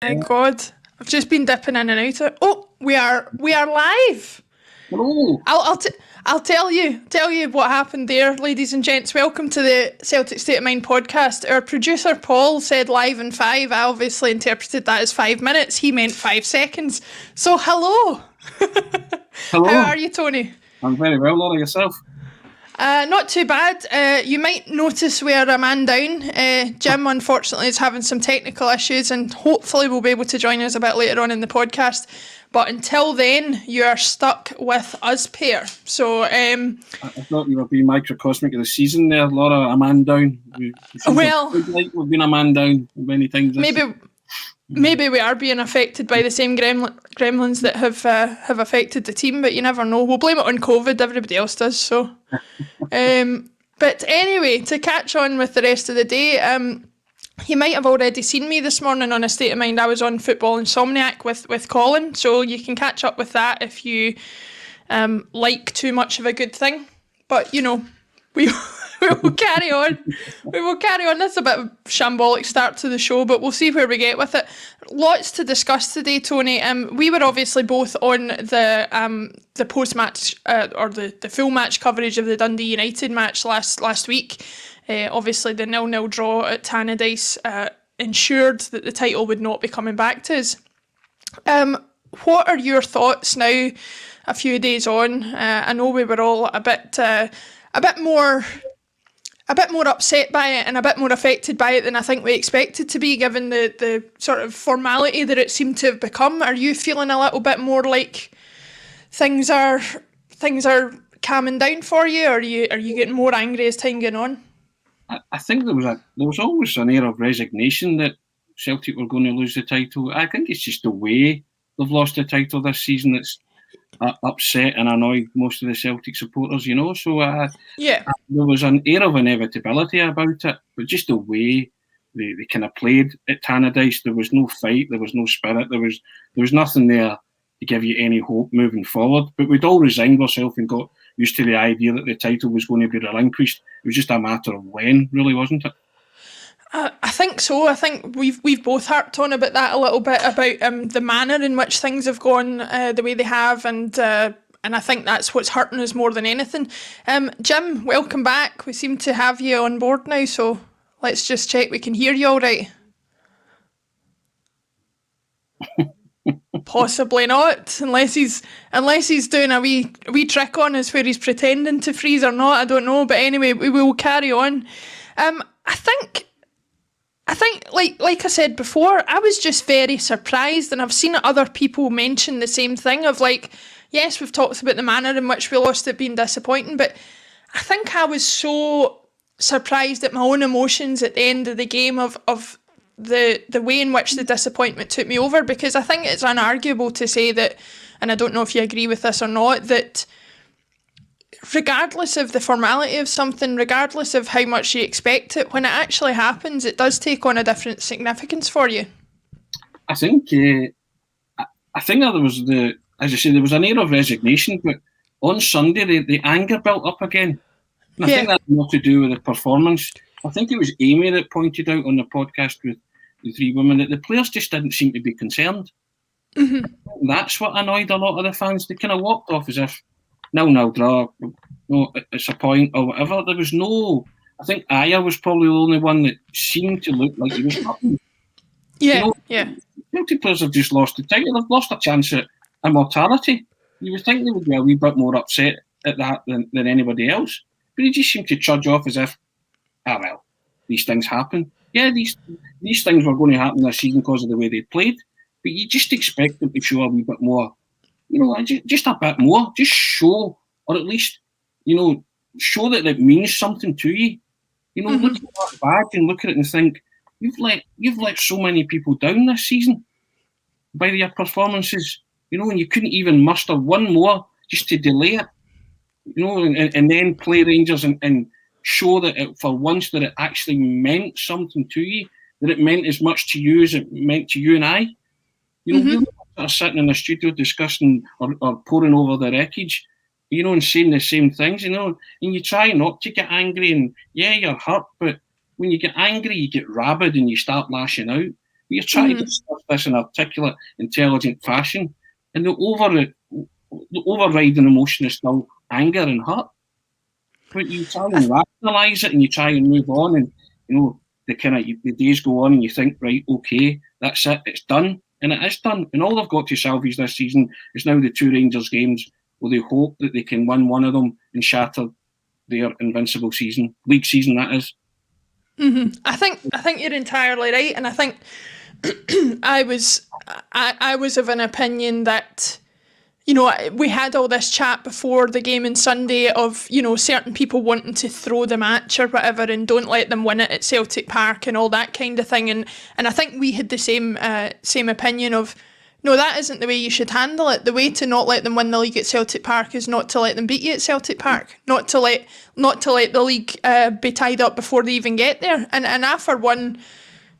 My God, I've just been dipping in and out. Oh, we are live. Hello. I'll tell you what happened there, ladies and gents. Welcome to the Celtic State of Mind podcast. Our producer Paul said live in 5. I obviously interpreted that as 5 minutes. He meant 5 seconds. So hello. Hello. How are you, Tony? I'm very well, Laura. Yourself? Not too bad. You might notice we are a man down. Jim, unfortunately, is having some technical issues and hopefully will be able to join us a bit later on in the podcast. But until then, you are stuck with us pair. So, I thought you were being microcosmic of the season there, Laura. A man down. We've been a man down many times. Maybe we are being affected by the same gremlins that have affected the team, but you never know. We'll blame it on COVID. Everybody else does. So, but anyway, to catch on with the rest of the day, you might have already seen me this morning on A State of Mind. I was on Football Insomniac with Colin, so you can catch up with that if you like too much of a good thing. But you know, we will carry on. We will carry on. That's a bit of a shambolic start to the show, but we'll see where we get with it. Lots to discuss today, Tony. We were obviously both on the post-match or the full match coverage of the Dundee United match last week. Obviously, the 0-0 draw at Tannadice ensured that the title would not be coming back to us. What are your thoughts now, a few days on? I know we were all a bit more upset by it and a bit more affected by it than I think we expected to be, given the sort of formality that it seemed to have become. Are you feeling a little bit more like things are calming down for you, or are you getting more angry as time goes on? I think there was always an air of resignation that Celtic were going to lose the title. I think it's just the way they've lost the title this season that's upset and annoyed most of the Celtic supporters, you know. So there was an air of inevitability about it, but just the way they kind of played at Tannadice, there was no fight, there was no spirit, there was nothing there to give you any hope moving forward. But we'd all resigned ourselves and got used to the idea that the title was going to be relinquished. It was just a matter of when, really, wasn't it? I think so. I think we've both harped on about that a little bit, about the manner in which things have gone the way they have, and I think that's what's hurting us more than anything. Jim, welcome back. We seem to have you on board now, so let's just check we can hear you all right. Possibly not, unless he's doing a wee trick on us where he's pretending to freeze or not. I don't know, but anyway, we will carry on. I think, like I said before, I was just very surprised, and I've seen other people mention the same thing of like, yes, we've talked about the manner in which we lost it being disappointing, but I think I was so surprised at my own emotions at the end of the game of the way in which the disappointment took me over, because I think it's unarguable to say that, and I don't know if you agree with this or not, that regardless of the formality of something, regardless of how much you expect it, when it actually happens, it does take on a different significance for you. I think there was as you say, there was an air of resignation, but on Sunday the anger built up again. And I think that's more to do with the performance. I think it was Amy that pointed out on the podcast with the three women that the players just didn't seem to be concerned. Mm-hmm. That's what annoyed a lot of the fans. They kind of walked off as if 0-0 draw, no, it's a point or whatever. There was no. I think Aya was probably the only one that seemed to look like he was nothing. Celtic players have just lost the title. They've lost a chance at immortality. You would think they would be a wee bit more upset at that than anybody else. But he just seemed to trudge off as if, well, these things happen. Yeah, these things were going to happen this season because of the way they played. But you just expect them to show a wee bit more. You know, just a bit more. Just show, or at least, you know, show that it means something to you. You know, look at that badge and look at it and think, you've let so many people down this season by your performances. You know, and you couldn't even muster one more just to delay it. You know, and then play Rangers and show that for once that it actually meant something to you, that it meant as much to you as it meant to you and I. You know, we were sitting in the studio discussing or poring over the wreckage, you know, and saying the same things, you know, and you try not to get angry, and yeah, you're hurt, but when you get angry, you get rabid and you start lashing out. You're trying to discuss this in an articulate, intelligent fashion, and the overriding emotion is still anger and hurt. But you try and rationalise it, and you try and move on, and the days go on, and you think, right, okay, that's it, it's done, and it is done. And all they've got to salvage this season is now the 2 Rangers games, where they hope that they can win one of them and shatter their invincible league season. That is. I think you're entirely right, and I think I was of an opinion that, we had all this chat before the game on Sunday of, certain people wanting to throw the match or whatever and don't let them win it at Celtic Park and all that kind of thing. And I think we had the same opinion of, no, that isn't the way you should handle it. The way to not let them win the league at Celtic Park is not to let them beat you at Celtic Park, not to let the league be tied up before they even get there. And I, for one,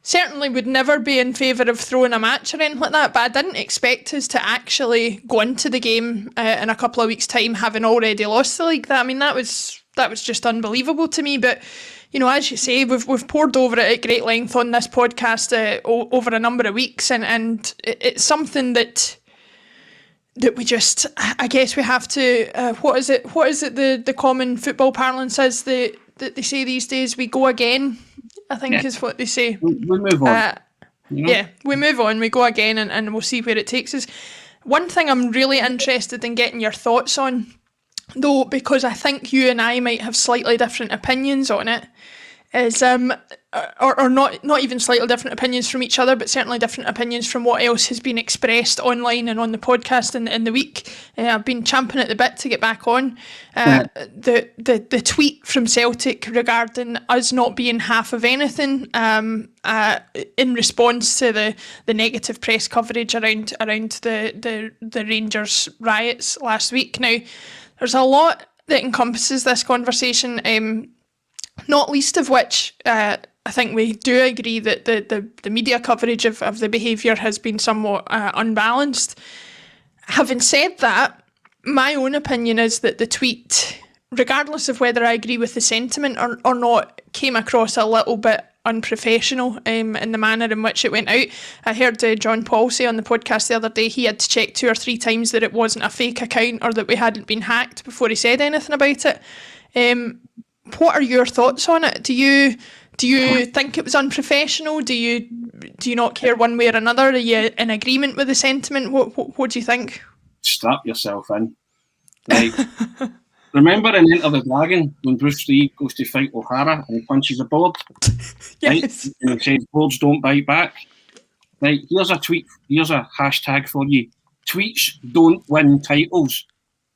certainly would never be in favour of throwing a match or anything like that, but I didn't expect us to actually go into the game in a couple of weeks' time having already lost the league. That was just unbelievable to me. But as you say, we've poured over it at great length on this podcast over a number of weeks, and it's something that we just, I guess we have to. What is it? The common football parlance is that they say these days? We go again, I think is what they say. We move on. Yeah, we move on, we go again, and we'll see where it takes us. One thing I'm really interested in getting your thoughts on, though, because I think you and I might have slightly different opinions on it, is or not even slightly different opinions from each other, but certainly different opinions from what else has been expressed online and on the podcast in the week. I've been champing at the bit to get back on. The tweet from Celtic regarding us not being half of anything in response to the negative press coverage around the Rangers riots last week. Now, there's a lot that encompasses this conversation, not least of which I think we do agree that the media coverage of the behaviour has been somewhat unbalanced. Having said that, my own opinion is that the tweet, regardless of whether I agree with the sentiment or not, came across a little bit unprofessional in the manner in which it went out. I heard John Paul say on the podcast the other day he had to check 2 or 3 times that it wasn't a fake account or that we hadn't been hacked before he said anything about it. What are your thoughts on it? Do you think it was unprofessional? Do you not care one way or another? Are you in agreement with the sentiment? What do you think? Strap yourself in. Like, remember in Enter the Dragon when Bruce Lee goes to fight O'Hara and he punches a board? Yes. Right? And he says, boards don't bite back. Right, here's a tweet, here's a hashtag for you. Tweets don't win titles.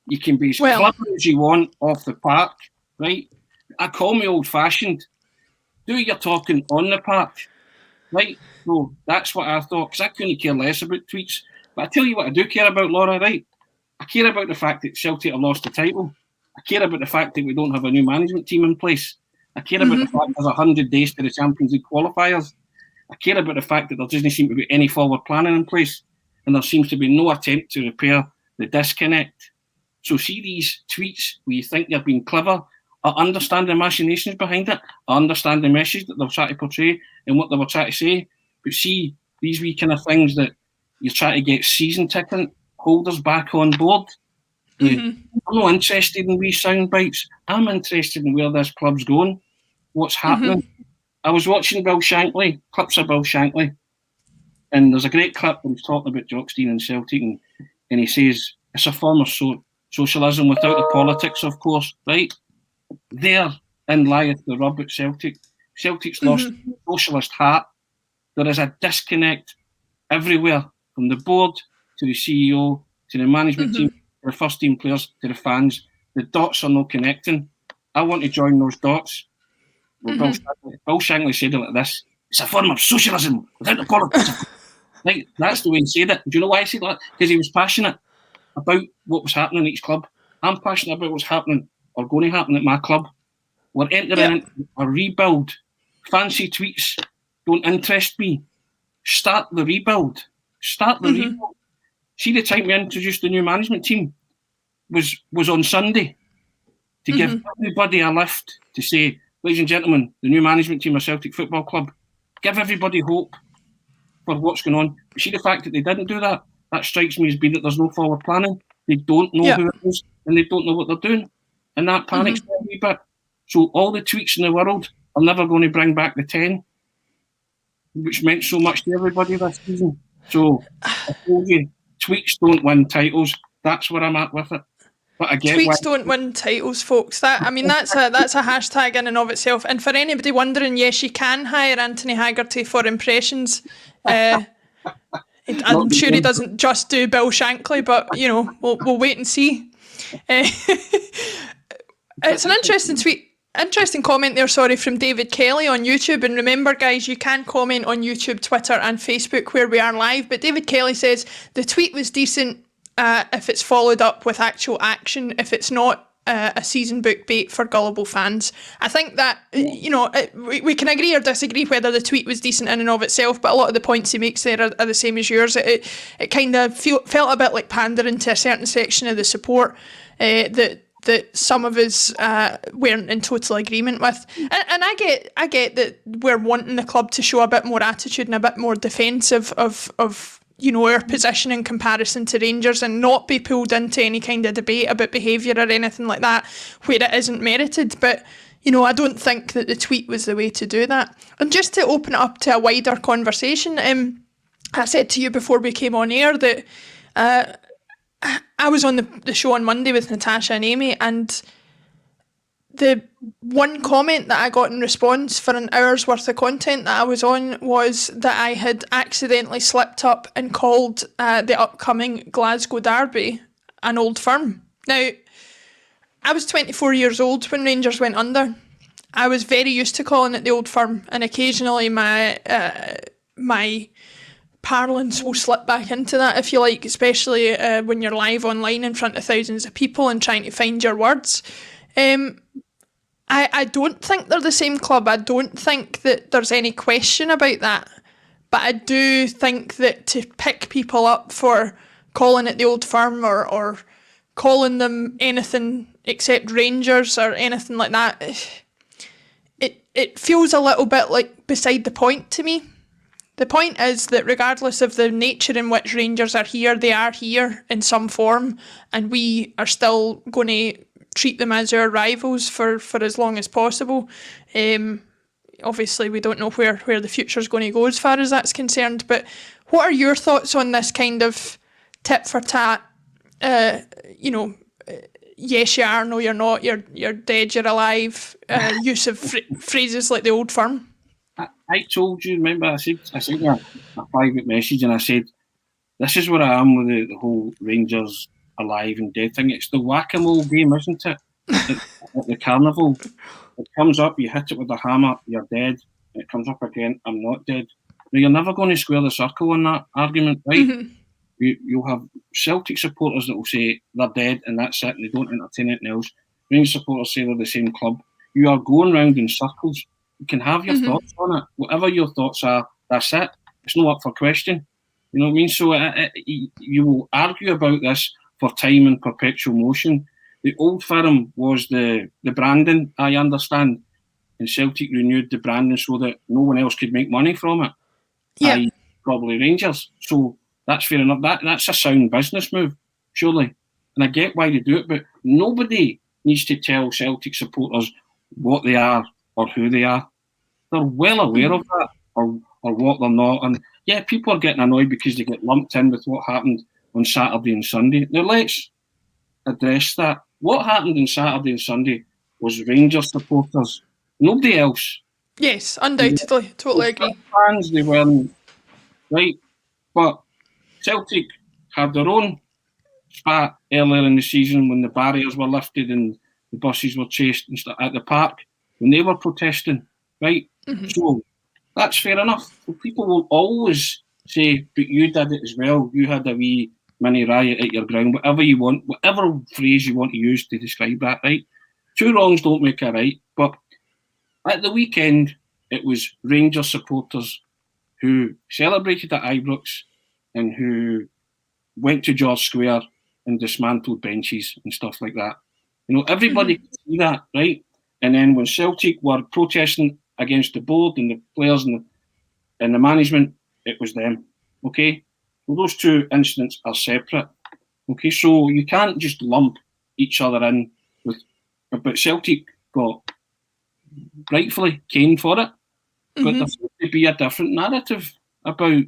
You can be as clever as you want off the park, right? I call me old-fashioned. Do your talking on the park, right? So that's what I thought, because I couldn't care less about tweets. But I tell you what I do care about, Laura, right? I care about the fact that Celtic have lost the title. I care about the fact that we don't have a new management team in place. I care about the fact there's 100 days to the Champions League qualifiers. I care about the fact that there doesn't seem to be any forward planning in place, and there seems to be no attempt to repair the disconnect. So see these tweets where you think they're being clever, I understand the machinations behind it. I understand the message that they're trying to portray and what they were trying to say. But see, these wee kind of things that you're trying to get season ticket holders back on board. I'm not interested in wee sound bites. I'm interested in where this club's going, what's happening. I was watching clips of Bill Shankly, and there's a great clip where he's talking about Jockstein and Celtic, and he says it's a form of socialism without the politics, of course, right? Therein lieth the rub at Celtic. Celtic's lost the socialist heart. There is a disconnect everywhere, from the board to the CEO to the management team, to the first team players, to the fans. The dots are not connecting. I want to join those dots. Well, Bill Shankly said it like this: it's a form of socialism without the politics. Like, that's the way he said it. Do you know why he said that? Because he was passionate about what was happening at each club. I'm passionate about what's happening or going to happen at my club. We're entering into a rebuild. Fancy tweets don't interest me. Start the rebuild. Rebuild. See, the time we introduced the new management team was on Sunday to give everybody a lift to say, ladies and gentlemen, the new management team of Celtic Football Club, give everybody hope for what's going on. You see the fact that they didn't do that, that strikes me as being that there's no forward planning. They don't know who it is, and they don't know what they're doing. And that panics me a wee bit. So all the tweets in the world are never going to bring back the 10, which meant so much to everybody this season. So I told you, tweets don't win titles. That's where I'm at with it. But I get tweets don't win titles, folks. That's a hashtag in and of itself. And for anybody wondering, yes, you can hire Anthony Haggerty for impressions. I'm sure he doesn't just do Bill Shankly, but we'll wait and see. It's an interesting comment there, from David Kelly on YouTube. And remember, guys, you can comment on YouTube, Twitter and Facebook where we are live. But David Kelly says, the tweet was decent if it's followed up with actual action. If it's not, a season book bait for gullible fans. I think that, we can agree or disagree whether the tweet was decent in and of itself, but a lot of the points he makes there are the same as yours. It kind of felt a bit like pandering to a certain section of the support that some of us weren't in total agreement with. And I get that we're wanting the club to show a bit more attitude and a bit more defensive of our position in comparison to Rangers, and not be pulled into any kind of debate about behaviour or anything like that where it isn't merited. But I don't think that the tweet was the way to do that. And just to open it up to a wider conversation, I said to you before we came on air that I was on the show on Monday with Natasha and Amy, and the one comment that I got in response for an hour's worth of content that I was on was that I had accidentally slipped up and called the upcoming Glasgow Derby an Old Firm. Now, I was 24 years old when Rangers went under. I was very used to calling it the Old Firm, and occasionally my parlance will slip back into that, if you like, especially when you're live online in front of thousands of people and trying to find your words. I don't think they're the same club. I don't think that there's any question about that. But I do think that to pick people up for calling it the Old Firm or calling them anything except Rangers or anything like that, it feels a little bit like beside the point to me. The point is that regardless of the nature in which Rangers are here, they are here in some form, and we are still going to treat them as our rivals for as long as possible. Obviously, we don't know where the future's going to go as far as that's concerned, but what are your thoughts on this kind of tit for tat, yes you are, no you're not, you're dead, you're alive, use of phrases like the Old Firm? I told you, remember, I said a private message, and I said, this is where I am with the whole Rangers alive and dead thing. It's the whack-a-mole game, isn't it? At the carnival. It comes up, you hit it with a hammer, you're dead. It comes up again, I'm not dead. Now, you're never going to square the circle on that argument, right? Mm-hmm. You'll have Celtic supporters that will say they're dead and that's it, and they don't entertain anything else. Rangers supporters say they're the same club. You are going round in circles. You can have your thoughts on it. Whatever your thoughts are, that's it. It's not up for question. You know what I mean? So you will argue about this for time and perpetual motion. The Old Firm was the branding, I understand, and Celtic renewed the branding so that no one else could make money from it. Yeah. Probably Rangers. So that's fair enough. That's a sound business move, surely. And I get why they do it, but nobody needs to tell Celtic supporters what they are or who they are. They're well aware of that, or what they're not. And yeah, people are getting annoyed because they get lumped in with what happened on Saturday and Sunday. Now let's address that. What happened on Saturday and Sunday was Rangers supporters, nobody else. Yes, undoubtedly, totally agree. Fans, they weren't, right? But Celtic had their own spat earlier in the season when the barriers were lifted and the buses were chased and stuff at the park when they were protesting, right? Mm-hmm. So that's fair enough. So people will always say, but you did it as well. You had a wee mini riot at your ground, whatever you want, whatever phrase you want to use to describe that, right? Two wrongs don't make a right. But at the weekend, it was Rangers supporters who celebrated at Ibrox and who went to George Square and dismantled benches and stuff like that. You know, everybody could see that, right? And then when Celtic were protesting against the board and the players and the management, it was them. Okay, well, those two incidents are separate. Okay, so you can't just lump each other in with. But Celtic got rightfully caned for it. But there seems to be a different narrative about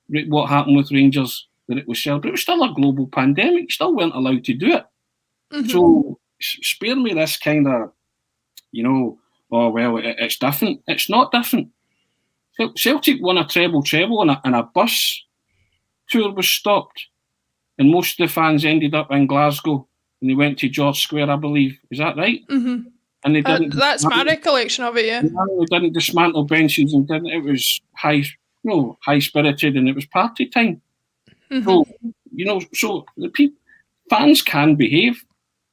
what happened with Rangers, that it was celebrated. It was still a global pandemic. You still weren't allowed to do it. So spare me this kind of, oh, well, it's different. It's not different. Celtic won a treble and a bus tour was stopped. And most of the fans ended up in Glasgow and they went to George Square, I believe. Is that right? Mm-hmm. And they didn't. That's my recollection of it, yeah. They didn't dismantle benches and didn't. It was high spirited, and it was party time. So so the fans can behave,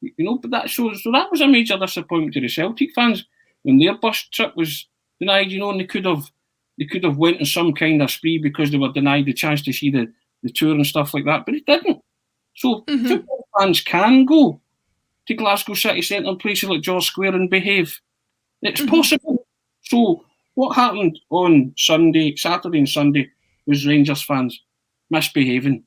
but that shows. So that was a major disappointment to the Celtic fans when their bus trip was denied. And they could have went on some kind of spree because they were denied the chance to see the tour and stuff like that, but it didn't. So football fans can go to Glasgow City Centre and places like George Square and behave. It's possible. So what happened on Saturday and Sunday was Rangers fans misbehaving.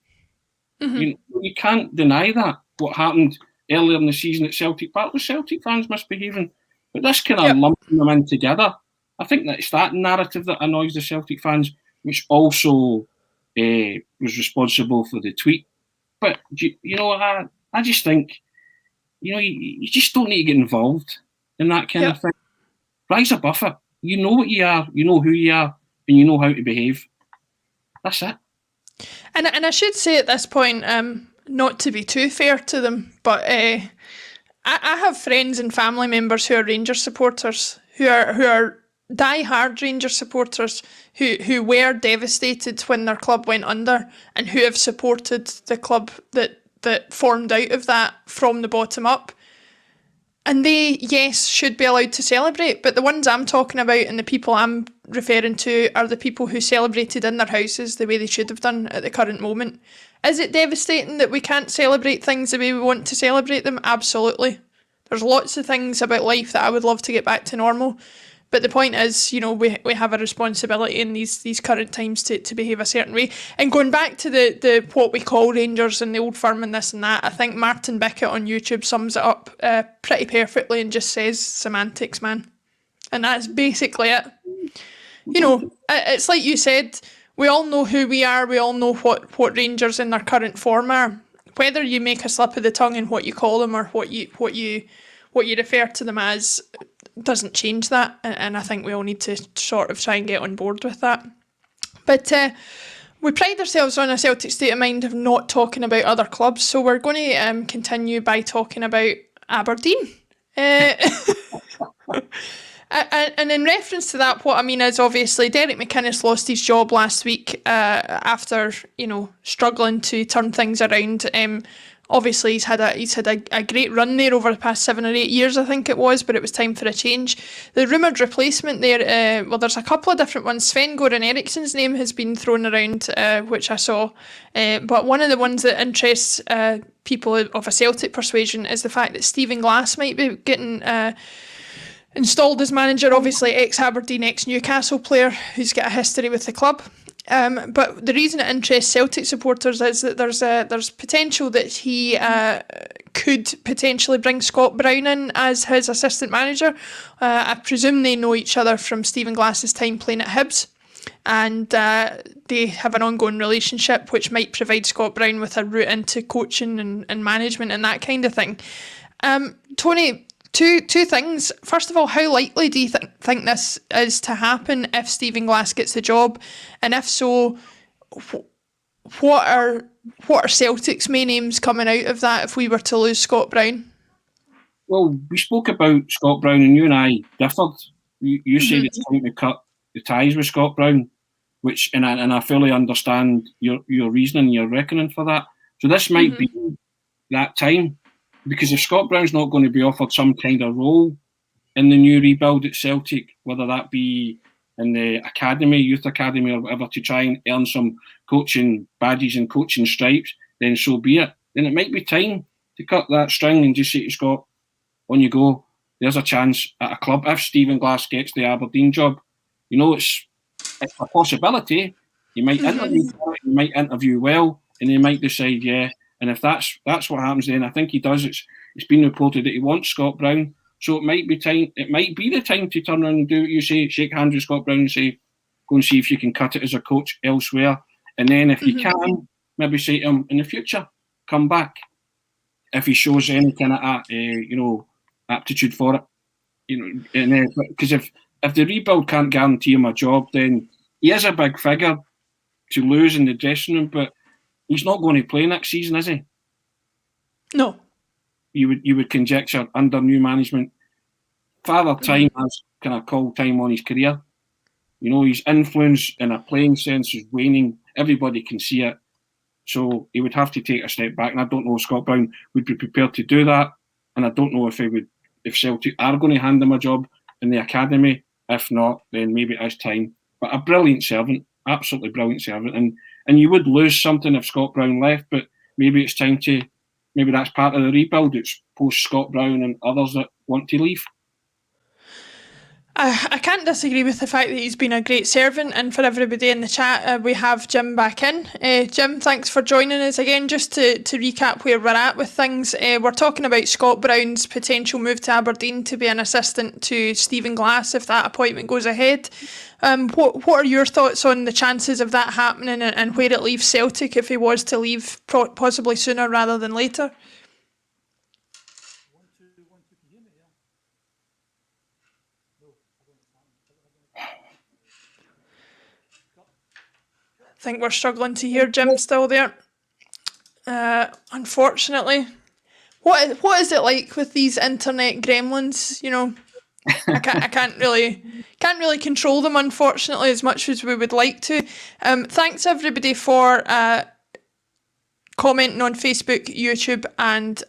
You can't deny that. What happened earlier in the season at Celtic Park was Celtic fans misbehaving. But this kind of lumping them in together, I think that it's that narrative that annoys the Celtic fans, which also was responsible for the tweet. But, I just think, you just don't need to get involved in that kind of thing. Rise above it. You know what you are, you know who you are, and you know how to behave. That's it. And I should say at this point, not to be too fair to them, but I have friends and family members who are Rangers supporters, who are die-hard Rangers supporters, who were devastated when their club went under, and who have supported the club that formed out of that from the bottom up. And they, yes, should be allowed to celebrate, but the ones I'm talking about and the people I'm referring to are the people who celebrated in their houses the way they should have done at the current moment. Is it devastating that we can't celebrate things the way we want to celebrate them? Absolutely. There's lots of things about life that I would love to get back to normal. But the point is, we have a responsibility in these current times to behave a certain way. And going back to the what we call Rangers and the old firm and this and that, I think Martin Bickett on YouTube sums it up pretty perfectly and just says semantics, man. And that's basically it. It's like you said, we all know who we are, we all know what Rangers in their current form are. Whether you make a slip of the tongue in what you call them or what you refer to them as doesn't change that, and I think we all need to sort of try and get on board with that. But we pride ourselves on a Celtic State of Mind of not talking about other clubs, so we're going to continue by talking about Aberdeen. And in reference to that, what I mean is obviously Derek McInnes lost his job last week after struggling to turn things around. Obviously, he's had a great run there over the past 7 or 8 years, I think it was, but it was time for a change. The rumoured replacement there, there's a couple of different ones. Sven-Goran Eriksson's name has been thrown around, which I saw. But one of the ones that interests people of a Celtic persuasion is the fact that Stephen Glass might be getting installed as manager. Obviously, ex-Aberdeen, ex-Newcastle player who's got a history with the club. But the reason it interests Celtic supporters is that there's potential that he could potentially bring Scott Brown in as his assistant manager. I presume they know each other from Stephen Glass's time playing at Hibs, and they have an ongoing relationship which might provide Scott Brown with a route into coaching and management and that kind of thing. Tony, Two things. First of all, how likely do you think this is to happen if Stephen Glass gets the job? And if so, what are Celtic's main aims coming out of that if we were to lose Scott Brown? Well, we spoke about Scott Brown and you and I differed. You said it's time to cut the ties with Scott Brown, and I fully understand your reasoning, your reckoning for that. So this might be that time. Because if Scott Brown's not going to be offered some kind of role in the new rebuild at Celtic, whether that be in the academy, youth academy or whatever, to try and earn some coaching badges and coaching stripes, then so be it. Then it might be time to cut that string and just say to Scott, on you go. There's a chance at a club. If Stephen Glass gets the Aberdeen job, it's a possibility, You might interview for it, you might interview well, and they might decide, yeah. And if that's what happens, then I think he does. It's been reported that he wants Scott Brown, so it might be time. It might be the time to turn around and do what you say, shake hands with Scott Brown and say, go and see if you can cut it as a coach elsewhere. And then if you can, maybe say to him in the future, come back if he shows any kind of aptitude for it. Because if the rebuild can't guarantee him a job, then he is a big figure to lose in the dressing room, but he's not going to play next season, is he? No. You would conjecture under new management. Father Time has kind of called time on his career. His influence in a playing sense is waning. Everybody can see it. So he would have to take a step back. And I don't know if Scott Brown would be prepared to do that. And I don't know if Celtic are going to hand him a job in the academy. If not, then maybe it is time. But a brilliant servant, absolutely brilliant servant. And you would lose something if Scott Brown left, but maybe it's time to, maybe that's part of the rebuild. It's post Scott Brown and others that want to leave. I can't disagree with the fact that he's been a great servant, and for everybody in the chat, we have Jim back in. Jim, thanks for joining us again. Just to recap where we're at with things, we're talking about Scott Brown's potential move to Aberdeen to be an assistant to Stephen Glass if that appointment goes ahead. What are your thoughts on the chances of that happening and where it leaves Celtic if he was to leave possibly sooner rather than later? I think we're struggling to hear Jim still there. Unfortunately, what is it like with these internet gremlins? I can't really control them, unfortunately, as much as we would like to. Thanks everybody for commenting on Facebook, YouTube and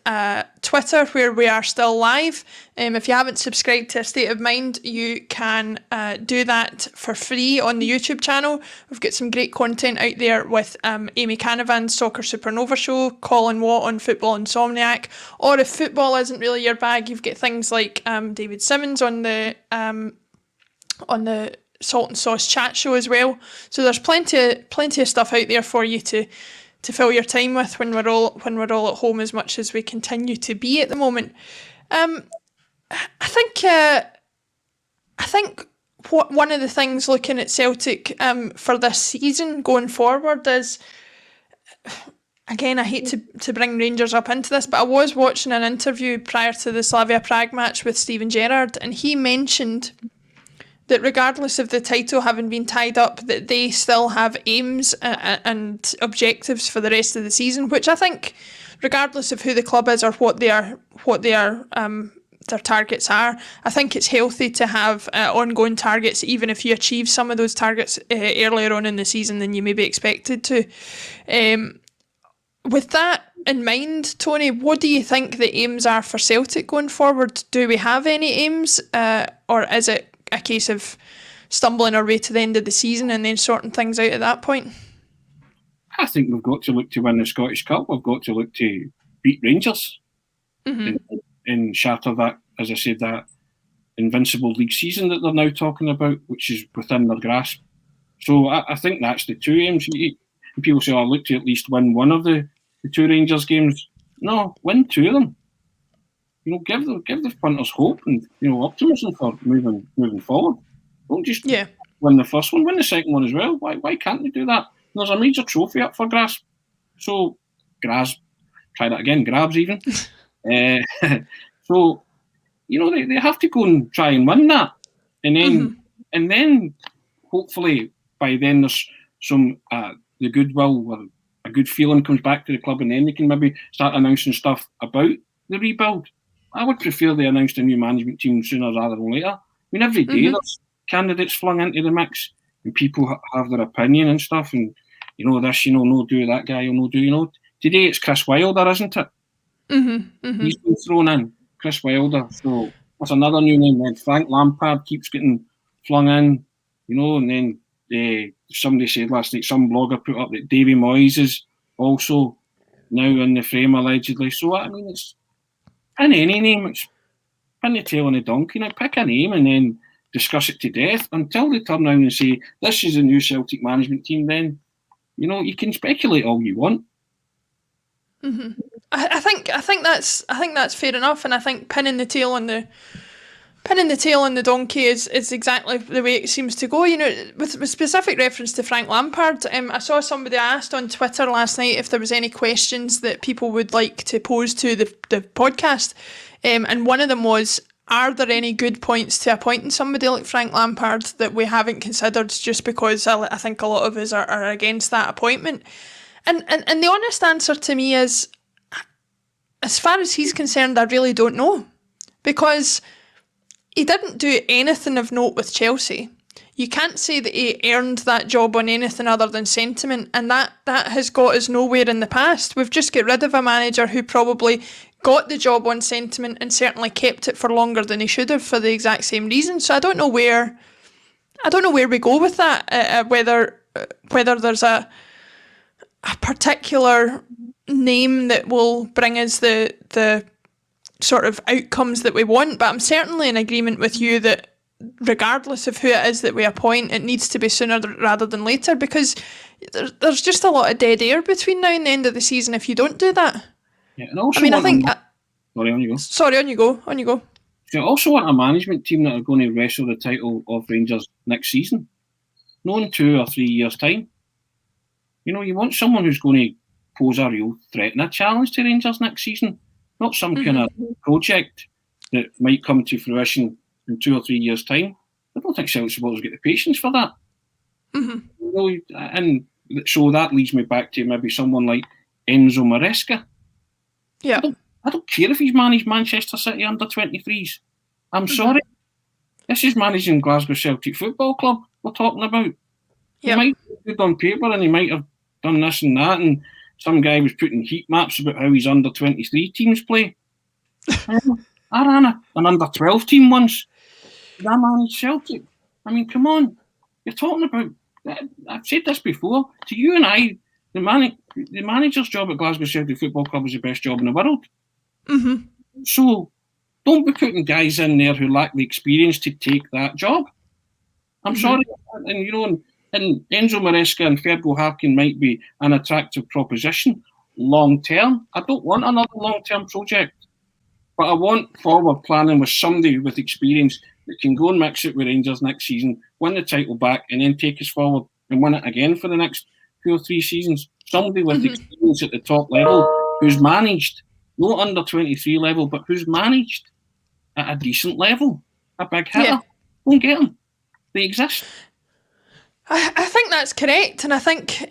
Twitter, where we are still live. If you haven't subscribed to A State of Mind, you can do that for free on the YouTube channel. We've got some great content out there with Amy Canavan's Soccer Supernova Show, Colin Watt on Football Insomniac, or if football isn't really your bag, you've got things like David Simmons on the Salt and Sauce chat show as well. So there's plenty of stuff out there for you to fill your time with when we're all at home, as much as we continue to be at the moment. I think one of the things looking at Celtic for this season going forward is, again, I hate to bring Rangers up into this, but I was watching an interview prior to the Slavia Prague match with Steven Gerrard, and he mentioned that regardless of the title having been tied up, that they still have aims and objectives for the rest of the season, which I think, regardless of who the club is or what their targets are, I think it's healthy to have ongoing targets, even if you achieve some of those targets earlier on in the season than you may be expected to. With that in mind, Tony, what do you think the aims are for Celtic going forward? Do we have any aims, or is it a case of stumbling our way to the end of the season and then sorting things out at that point? I think we've got to look to win the Scottish Cup. We've got to look to beat Rangers and shatter that, as I said, that invincible league season that they're now talking about, which is within their grasp. So I think that's the two aims. And people say, look to at least win one of the two Rangers games. No, win two of them. Give the punters hope and optimism for moving forward. Don't just win the first one, win the second one as well. Why can't they do that? There's a major trophy up for grabs. So grabs even. So they have to go and try and win that, and then hopefully by then there's some the goodwill or a good feeling comes back to the club, and then they can maybe start announcing stuff about the rebuild. I would prefer they announced a new management team sooner rather than later. I mean, every day there's candidates flung into the mix, and people have their opinion and stuff, and this, no do that guy, no do, Today it's Chris Wilder, isn't it? He's been thrown in, Chris Wilder. So that's another new name. Then Frank Lampard keeps getting flung in, and then somebody said last night, some blogger put up that Davy Moyes is also now in the frame allegedly. So I mean, it's in any name, it's pin the tail on the donkey. Now pick a name and then discuss it to death until they turn around and say, this is a new Celtic management team, then, you can speculate all you want. Mm-hmm. I think that's fair enough, and I think pinning the tail on the donkey is exactly the way it seems to go. With specific reference to Frank Lampard, I saw somebody asked on Twitter last night if there was any questions that people would like to pose to the podcast, and one of them was, are there any good points to appointing somebody like Frank Lampard that we haven't considered just because I think a lot of us are against that appointment? And the honest answer to me is, as far as he's concerned, I really don't know, because he didn't do anything of note with Chelsea. You can't say that he earned that job on anything other than sentiment, and that has got us nowhere in the past. We've just got rid of a manager who probably got the job on sentiment and certainly kept it for longer than he should have for the exact same reason. So I don't know where we go with that. Whether there's a particular name that will bring us the sort of outcomes that we want, but I'm certainly in agreement with you that regardless of who it is that we appoint, it needs to be sooner rather than later, because there's just a lot of dead air between now and the end of the season if you don't do that. Yeah, and also sorry, on you go. Sorry, on you go. You also want a management team that are going to wrestle the title of Rangers next season, not in 2 or 3 years' time. You want someone who's going to pose a real threat and a challenge to Rangers next season, not some kind of project that might come to fruition in 2 or 3 years' time. I don't think Celtic supporters get the patience for that. Mm-hmm. And so that leads me back to maybe someone like Enzo Maresca. Yeah. I don't care if he's managed Manchester City under 23s. I'm sorry. This is managing Glasgow Celtic Football Club we're talking about. He might be good on paper and he might have done this and that, and some guy was putting heat maps about how his under 23 teams play. I ran an under 12 team once. I managed Celtic. I mean, come on. You're talking about, I've said this before, to you and I, the manager's job at Glasgow Celtic Football Club is the best job in the world. Mm-hmm. So don't be putting guys in there who lack the experience to take that job. I'm sorry. And Enzo Maresca and Fergal Harkin might be an attractive proposition long term. I don't want another long term project, but I want forward planning with somebody with experience that can go and mix it with Rangers next season, win the title back, and then take us forward and win it again for the next 2 or 3 seasons. Somebody with experience at the top level who's managed, not under 23 level, but who's managed at a decent level, a big hitter. Yeah. Don't get them. They exist. I think that's correct, and I think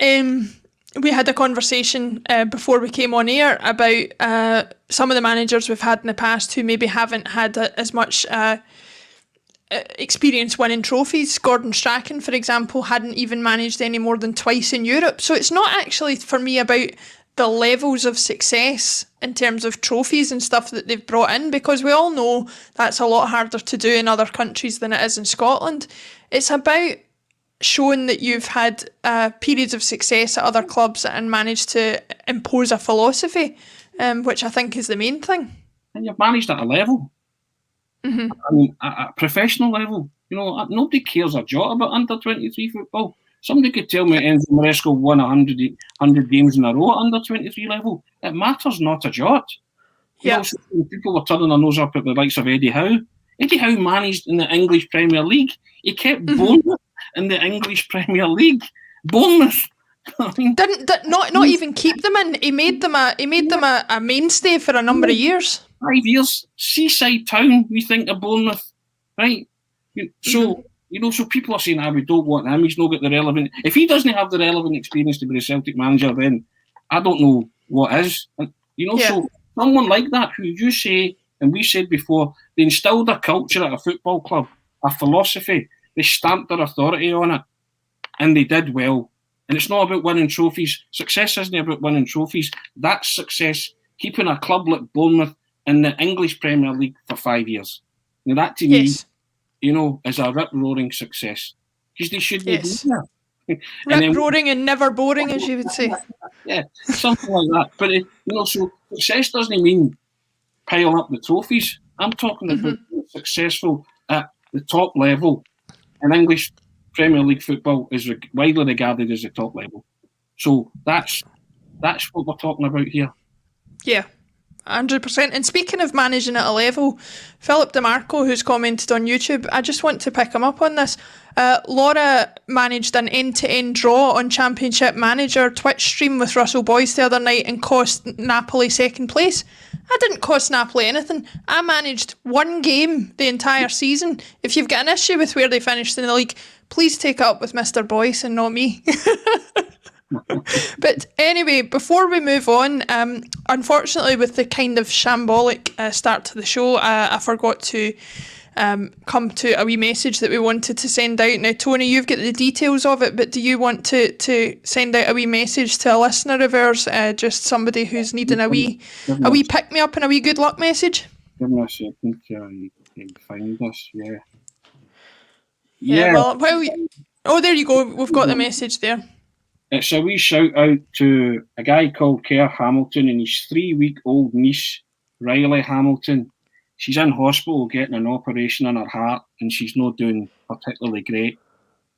we had a conversation before we came on air about some of the managers we've had in the past who maybe haven't had as much experience winning trophies. Gordon Strachan, for example, hadn't even managed any more than twice in Europe. So it's not actually, for me, about the levels of success in terms of trophies and stuff that they've brought in, because we all know that's a lot harder to do in other countries than it is in Scotland. It's about showing that you've had periods of success at other clubs and managed to impose a philosophy, which I think is the main thing. And you've managed at a level. Mm-hmm. I mean, at a professional level. Nobody cares a jot about under 23 football. Somebody could tell me Enzo Maresca won 100 games in a row at under 23 level. It matters not a jot. Yeah. People were turning their nose up at the likes of Eddie Howe. Eddie Howe managed in the English Premier League. He kept Bournemouth in the English Premier League. Bournemouth. I mean, didn't not even keep them in. He made them a mainstay for a number of years. 5 years. Seaside town, we think of Bournemouth, right? So so people are saying, we don't want him. He's not got the relevant. If he doesn't have the relevant experience to be a Celtic manager, then I don't know what is. And, so someone like that who you say, and we said before, they instilled a culture at a football club, a philosophy. They stamped their authority on it, and they did well. And it's not about winning trophies. Success isn't about winning trophies. That's success, keeping a club like Bournemouth in the English Premier League for 5 years. Now that to me, is a rip-roaring success. Because they should be doing that. Rip-roaring and never boring, as you would say. Yeah, something like that. But, so success doesn't mean pile up the trophies. I'm talking about being successful at the top level in English Premier League football is widely regarded as the top level. So that's what we're talking about here. Yeah, 100%. And speaking of managing at a level, Philip DeMarco, who's commented on YouTube, I just want to pick him up on this. Laura managed an end-to-end draw on Championship Manager Twitch stream with Russell Boyce the other night and cost Napoli second place. I didn't cost Napoli anything. I managed one game the entire season. If you've got an issue with where they finished in the league, please take it up with Mr. Boyce and not me. But anyway, before we move on, unfortunately with the kind of shambolic start to the show, I forgot to come to a wee message that we wanted to send out. Now, Tony, you've got the details of it, but do you want to send out a wee message to a listener of ours, just somebody who's needing a wee pick-me-up and a wee good luck message? Give me a second you can find us, yeah. Oh, there you go, we've got the message there. It's a wee shout out to a guy called Kerr Hamilton and his 3-week-old niece, Riley Hamilton. She's in hospital getting an operation on her heart and she's not doing particularly great.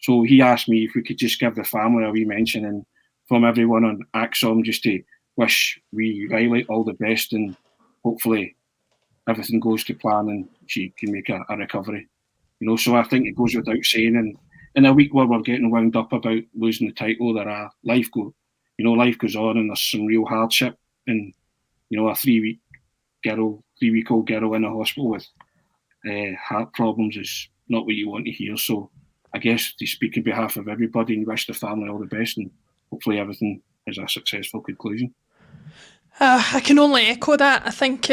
So he asked me if we could just give the family a wee mention and from everyone on ACSOM just to wish wee Riley all the best and hopefully everything goes to plan and she can make a recovery. You know, so I think it goes without saying, and in a week where we're getting wound up about losing the title, life goes on and there's some real hardship. And, you know, a 3-week-old girl in a hospital with heart problems is not what you want to hear. So I guess to speak on behalf of everybody and wish the family all the best and hopefully everything is a successful conclusion. I can only echo that. I think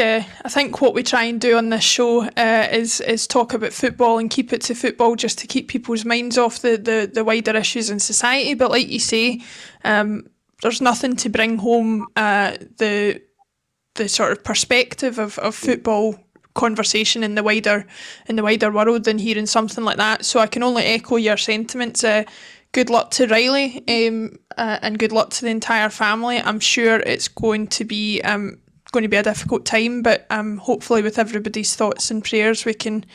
what we try and do on this show is talk about football and keep it to football, just to keep people's minds off the wider issues in society. But like you say, there's nothing to bring home the sort of perspective of football conversation in the wider world than hearing something like that. So I can only echo your sentiments. Good luck to Riley, and good luck to the entire family. I'm sure it's going to be a difficult time, but hopefully with everybody's thoughts and prayers, we can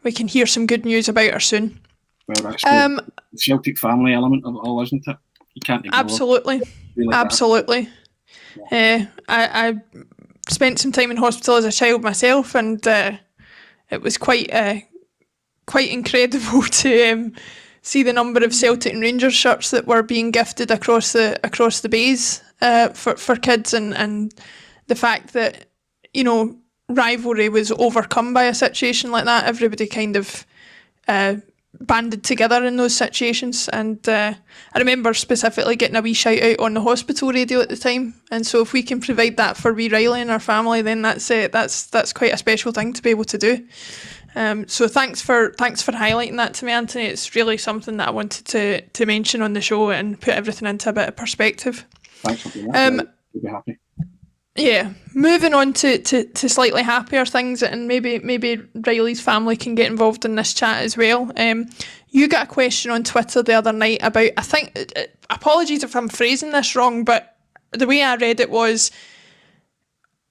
hear some good news about her soon. Well, that's the Celtic family element of it all, isn't it? You can't ignore absolutely. Yeah. I spent some time in hospital as a child myself, and it was quite incredible to see the number of Celtic and Rangers shirts that were being gifted across the bays for kids, and the fact that, you know, rivalry was overcome by a situation like that. Everybody kind of banded together in those situations, and I remember specifically getting a wee shout out on the hospital radio at the time. And so if we can provide that for wee Riley and our family, then that's quite a special thing to be able to do. So thanks for highlighting that to me, Anthony. It's really something that I wanted to mention on the show and put everything into a bit of perspective. Thanks for doing that. We'll be happy. Yeah, moving on to slightly happier things, and maybe Riley's family can get involved in this chat as well. You got a question on Twitter the other night about, I think, apologies if I'm phrasing this wrong, but the way I read it was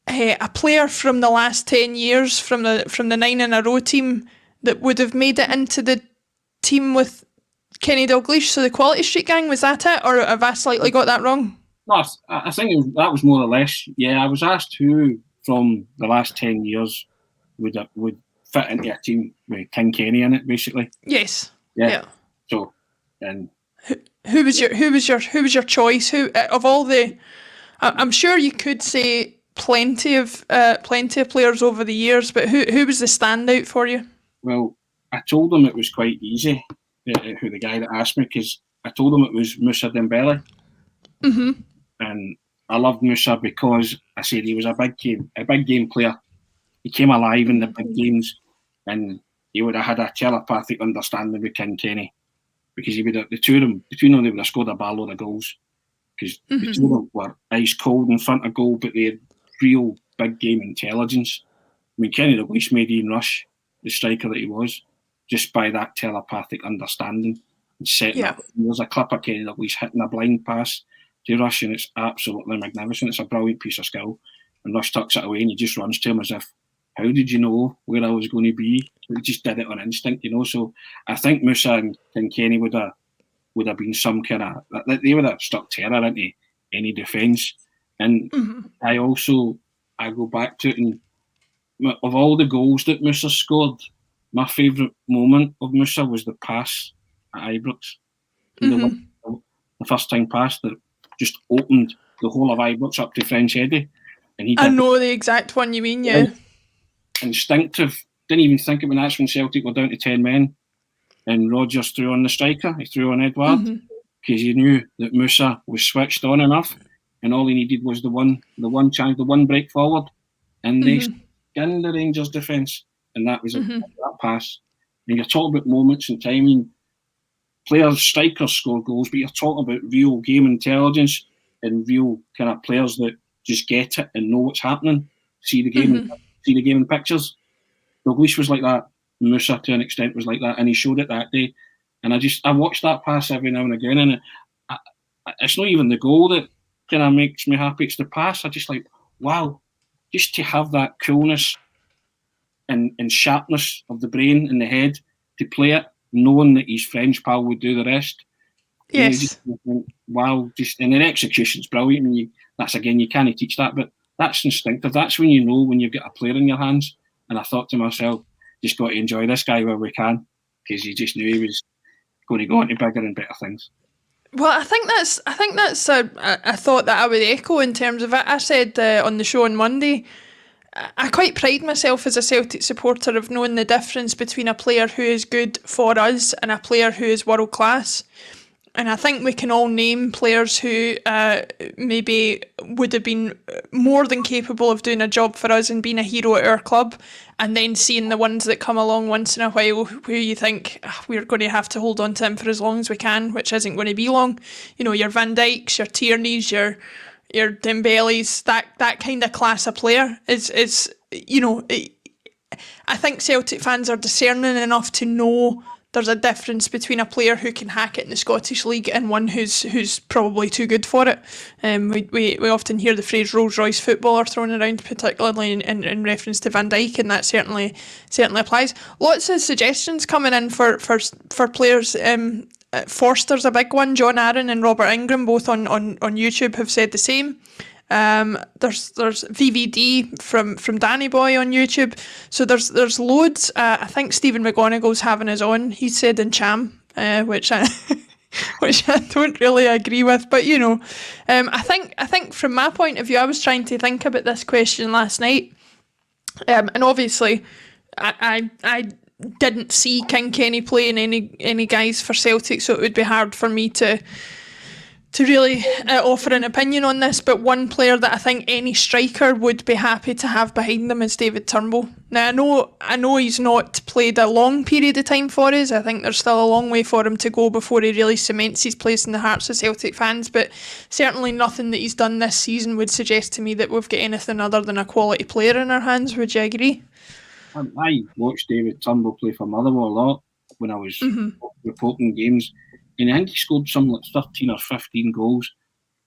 a player from the last 10 years from the 9 in a row team that would have made it into the team with Kenny Dalglish, so the Quality Street Gang, was that it, or have I slightly got that wrong? No, I think that was more or less. Yeah, I was asked who from the last 10 years would fit into a team with King Kenny in it, basically. Yes. Yeah. So, and who was your choice? Who of all the? I'm sure you could say plenty of players over the years, but who was the standout for you? Well, I told him it was quite easy. Who the guy that asked me, because I told him it was Moussa Dembele. Mm-hmm. And I loved Moussa because I said he was a big game player. He came alive in the big games, and he would have had a telepathic understanding with King Kenny, because he would have, between them they would have scored a barload of goals, because the two of them were ice cold in front of goal, but they had real big game intelligence. I mean, Kenny Dalglish made Ian Rush the striker that he was just by that telepathic understanding and setting up. There's a clip of Kenny Dalglish hitting a blind pass to Rush, and it's absolutely magnificent. It's a brilliant piece of skill, and Rush tucks it away and he just runs to him as if how did you know where I was going to be? We just did it on instinct, you know. So I think Musa and Kenny would have been some kind of, they would have stuck terror into any defence. And I go back to it, and of all the goals that Musa scored, my favourite moment of Musa was the pass at Ibrox. The first time pass that just opened the whole of Ibrox up to French Eddie. And I know the exact one you mean, yeah. Instinctive. Didn't even think it when that's when Celtic were down to 10 men. And Rodgers threw on the striker. He threw on Edouard. Because he knew that Musa was switched on enough. And all he needed was the one chance, the one break forward. And they skinned the Rangers defence. And that was that pass. And you're talking about moments in timing. Players, strikers score goals, but you're talking about real game intelligence and real kind of players that just get it and know what's happening. See the game in pictures. Dalglish was like that. Musa, to an extent, was like that, and he showed it that day. And I watch that pass every now and again, and it's not even the goal that kind of makes me happy. It's the pass. I just like, wow, just to have that coolness and sharpness of the brain and the head to play it, knowing that his French pal would do the rest. Yes. Wow, and their execution's brilliant. And you can't teach that, but that's instinctive. That's when you know when you've got a player in your hands. And I thought to myself, just got to enjoy this guy where we can, because you just knew he was going to go into bigger and better things. Well, I think that's a thought that I would echo in terms of it. I said on the show on Monday, I quite pride myself as a Celtic supporter of knowing the difference between a player who is good for us and a player who is world class. And I think we can all name players who maybe would have been more than capable of doing a job for us and being a hero at our club, and then seeing the ones that come along once in a while where you think we're going to have to hold on to him for as long as we can, which isn't going to be long. You know, your Van Dijks, your Tierneys, your Dembele's, that kind of class of player is you know, I think Celtic fans are discerning enough to know there's a difference between a player who can hack it in the Scottish League and one who's probably too good for it. We often hear the phrase Rolls Royce footballer thrown around, particularly in reference to Van Dijk, and that certainly applies. Lots of suggestions coming in for players. Forster's a big one. John Aaron and Robert Ingram, both on YouTube, have said the same. There's VVD from Danny Boy on YouTube. So there's loads. I think Stephen McGonagall's having his on. He said in Cham, which I don't really agree with. But you know, I think from my point of view, I was trying to think about this question last night, and obviously, I didn't see King Kenny playing any guys for Celtic, so it would be hard for me to really offer an opinion on this, but one player that I think any striker would be happy to have behind them is David Turnbull. Now, I know he's not played a long period of time for us. I think there's still a long way for him to go before he really cements his place in the hearts of Celtic fans, but certainly nothing that he's done this season would suggest to me that we've got anything other than a quality player in our hands. Would you agree? I watched David Turnbull play for Motherwell a lot when I was reporting games. And I think he scored something like 13 or 15 goals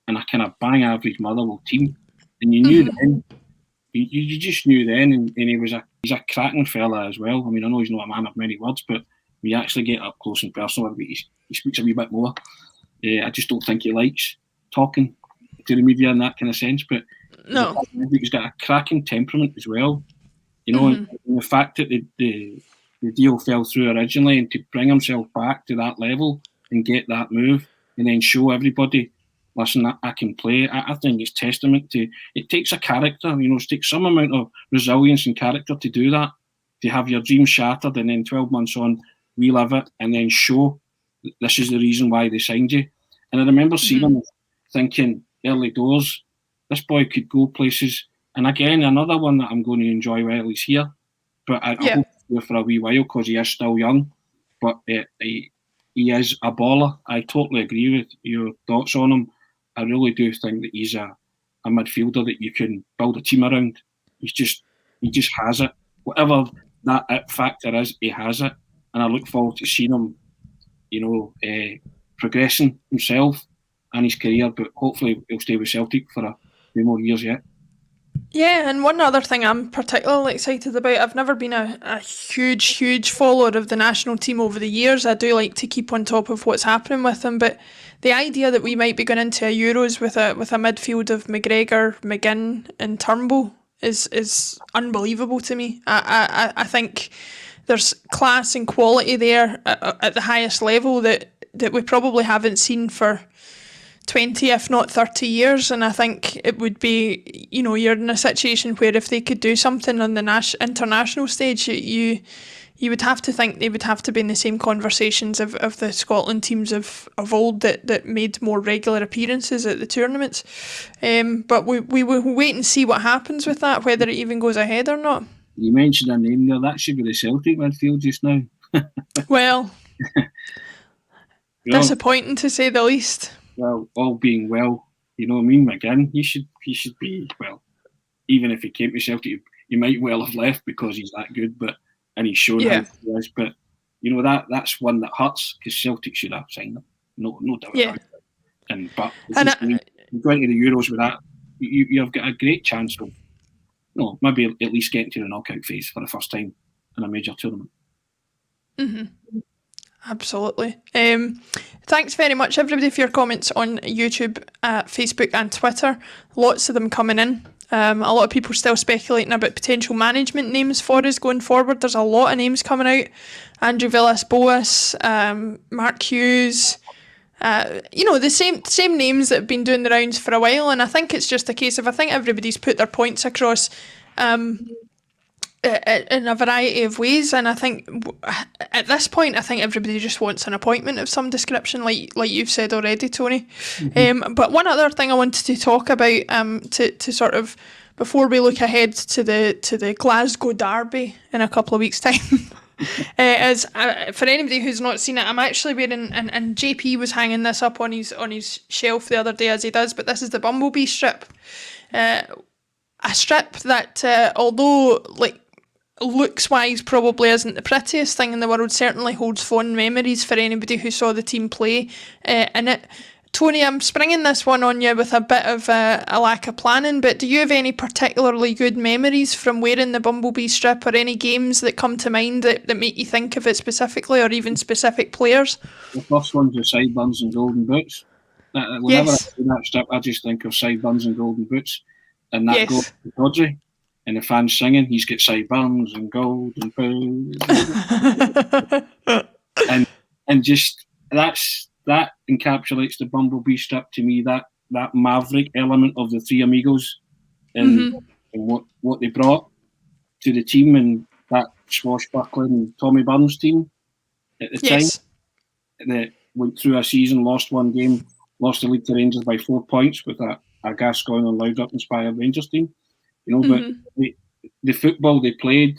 in a kind of bang average Motherwell team. And you knew then, you just knew then, and he's a cracking fella as well. I mean, I know he's not a man of many words, but when you actually get up close and personal, he speaks a wee bit more. I just don't think he likes talking to the media in that kind of sense. But no, he's got a cracking temperament as well. You know, and the fact that the deal fell through originally, and to bring himself back to that level and get that move and then show everybody, listen, I can play. I think it's testament to, it takes a character, you know, it takes some amount of resilience and character to do that, to have your dreams shattered and then 12 months on, relive it and then show this is the reason why they signed you. And I remember seeing him thinking early doors, this boy could go places. And again, another one that I'm going to enjoy while he's here, but I hope he's for a wee while because he is still young. But he is a baller. I totally agree with your thoughts on him. I really do think that he's a midfielder that you can build a team around. He just has it. Whatever that it factor is, he has it. And I look forward to seeing him, you know, progressing himself and his career. But hopefully he'll stay with Celtic for a few more years yet. Yeah, and one other thing I'm particularly excited about, I've never been a huge follower of the national team over the years. I do like to keep on top of what's happening with them, but the idea that we might be going into a Euros with a midfield of McGregor, McGinn and Turnbull is unbelievable to me. I think there's class and quality there at the highest level that we probably haven't seen for 20, if not 30 years. And I think it would be, you're in a situation where if they could do something on the international stage, you would have to think they would have to be in the same conversations of the Scotland teams of old that made more regular appearances at the tournaments. But we will wait and see what happens with that, whether it even goes ahead or not. You mentioned a name there. That should be the Celtic midfield just now. Well, disappointing to say the least. Well, all being well, you know what I mean, McGinn, he should be, well, even if he came to Celtic, he might well have left because he's that good, and he's shown how he is. But, that's one that hurts because Celtic should have signed him. No doubt about it. But going to the Euros with that, you've got a great chance of, maybe at least getting to the knockout phase for the first time in a major tournament. Mm-hmm. Absolutely. Thanks very much, everybody, for your comments on YouTube, Facebook and Twitter. Lots of them coming in. A lot of people still speculating about potential management names for us going forward. There's a lot of names coming out. Andrew Villas-Boas, Mark Hughes, the same names that have been doing the rounds for a while. And I think it's just a case of, I think everybody's put their points across in a variety of ways, and I think at this point I think everybody just wants an appointment of some description, like you've said already, Tony. Mm-hmm. But one other thing I wanted to talk about to sort of, before we look ahead to the Glasgow Derby in a couple of weeks' time, is for anybody who's not seen it, I'm actually wearing, and JP was hanging this up on his shelf the other day as he does, but this is the Bumblebee strip. A strip that, although looks wise probably isn't the prettiest thing in the world, certainly holds fond memories for anybody who saw the team play in it. Tony, I'm springing this one on you with a bit of a lack of planning, but do you have any particularly good memories from wearing the Bumblebee strip, or any games that come to mind that make you think of it specifically, or even specific players? The first one's the sideburns and golden boots. Whenever I see that strip, I just think of sideburns and golden boots, and that goes to Audrey. And the fans singing, he's got sideburns and gold and boots. and just that encapsulates the Bumblebee strip to me, that Maverick element of the three amigos and what they brought to the team, and that swashbuckling Tommy Burns team at the time that went through a season, lost one game, lost the league to Rangers by 4 points with a Gascoigne and Loudon inspired Rangers team. But the football they played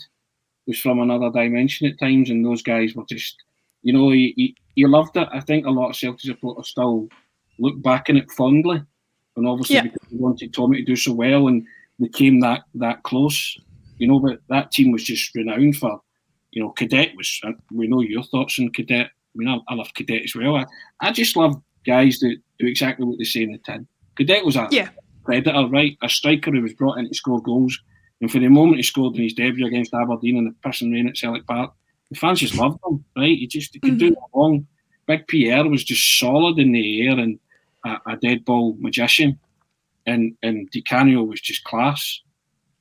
was from another dimension at times, and those guys were just, you loved it. I think a lot of Celtic supporters still look back on it fondly, and obviously because they wanted Tommy to do so well, and they came that close, but that team was just renowned for, Cadet was, we know your thoughts on Cadet. I mean, I loved Cadet as well. I just love guys that do exactly what they say in the tin. Cadet was a predator, right? A striker who was brought in to score goals. And for the moment he scored in his debut against Aberdeen in the pissing rain at Celtic Park, the fans just loved him, right? He could do no wrong. Big Pierre was just solid in the air and a dead ball magician. And Di Canio was just class.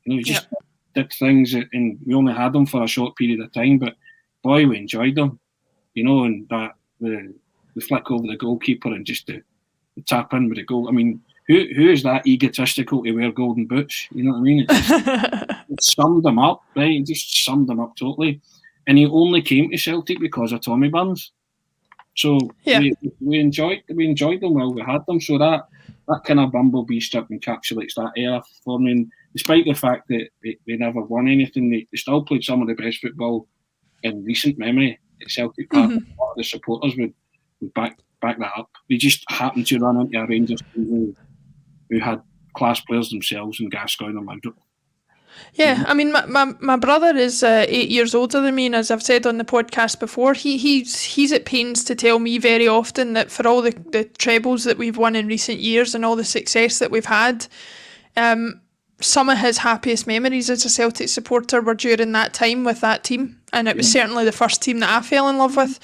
He just did things, and we only had him for a short period of time, but boy, we enjoyed them. And that the flick over the goalkeeper and just the tap in with the goal. I mean, who is that egotistical to wear golden boots? You know what I mean? It summed him up, right? It just summed him up totally. And he only came to Celtic because of Tommy Burns. So we enjoyed them while we had them. So that kind of Bumblebee strip encapsulates that era for me. And despite the fact that they never won anything, they still played some of the best football in recent memory at Celtic Park. A lot of the supporters would back that up. They just happened to run into a Rangers team who had class players themselves in Gascoigne and Loudon. Yeah, I mean, my brother is 8 years older than me, and as I've said on the podcast before, he's at pains to tell me very often that for all the trebles that we've won in recent years and all the success that we've had, some of his happiest memories as a Celtic supporter were during that time with that team, and it was certainly the first team that I fell in love with.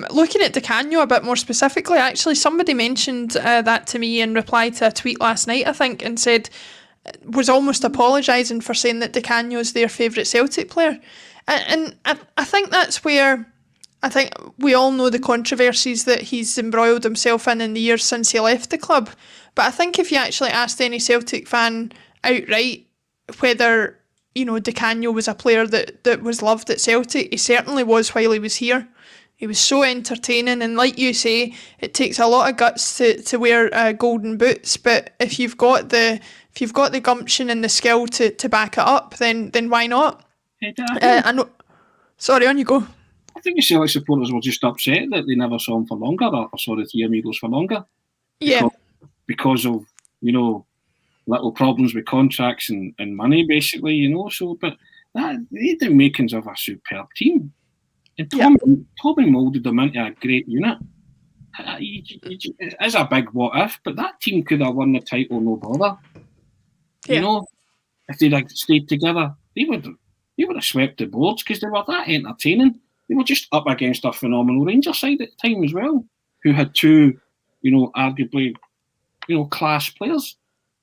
Looking at Di Canio a bit more specifically, actually somebody mentioned that to me in reply to a tweet last night, I think, and said, was almost apologising for saying that Di Canio is their favourite Celtic player. And I think that's where, I think we all know the controversies that he's embroiled himself in the years since he left the club, but I think if you actually asked any Celtic fan outright whether, you know, Di Canio was a player that was loved at Celtic, he certainly was while he was here. He was so entertaining, and like you say, it takes a lot of guts to wear golden boots, but if you've got the gumption and the skill to back it up, then why not? I know. Sorry, on you go. I think the Celtic supporters were just upset that they never saw him for longer, or saw the Three Amigos for longer. Yeah. Because of, you know, little problems with contracts and money, basically, you know. So, but they had the makings of a superb team. And Tommy moulded them into a great unit. It's a big what if, but that team could have won the title, no bother. Yeah. You know, if they'd have stayed together, they would have swept the boards because they were that entertaining. They were just up against a phenomenal Rangers side at the time as well, who had two, you know, arguably, you know, class players.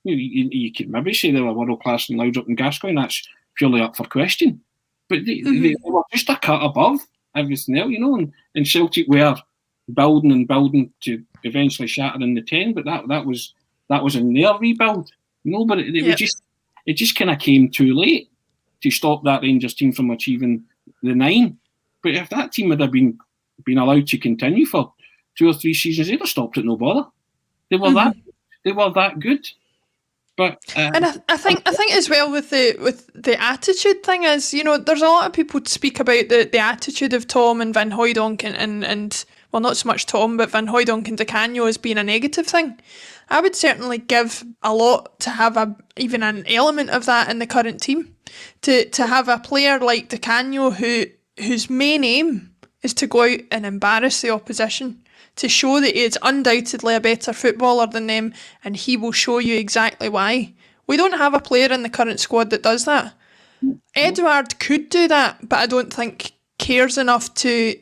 You could maybe say they were world class in Laudrup and Gascoigne. That's purely up for question. But they were just a cut above everything else, you know. And Celtic were building to eventually shatter in the 10. But that was in their rebuild, you know. But it just kind of came too late to stop that Rangers team from achieving the 9. But if that team had been allowed to continue for 2 or 3 seasons, they'd have stopped it no bother. They were that good. But and I think as well with the attitude thing is, you know, there's a lot of people speak about the attitude of Tom and Van Hooijdonk and well, not so much Tom, but Van Hooijdonk and Di Canio as being a negative thing. I would certainly give a lot to have even an element of that in the current team. To have a player like Di Canio whose main aim is to go out and embarrass the opposition, to show that he is undoubtedly a better footballer than them, and he will show you exactly why. We don't have a player in the current squad that does that. Edouard could do that, but I don't think cares enough to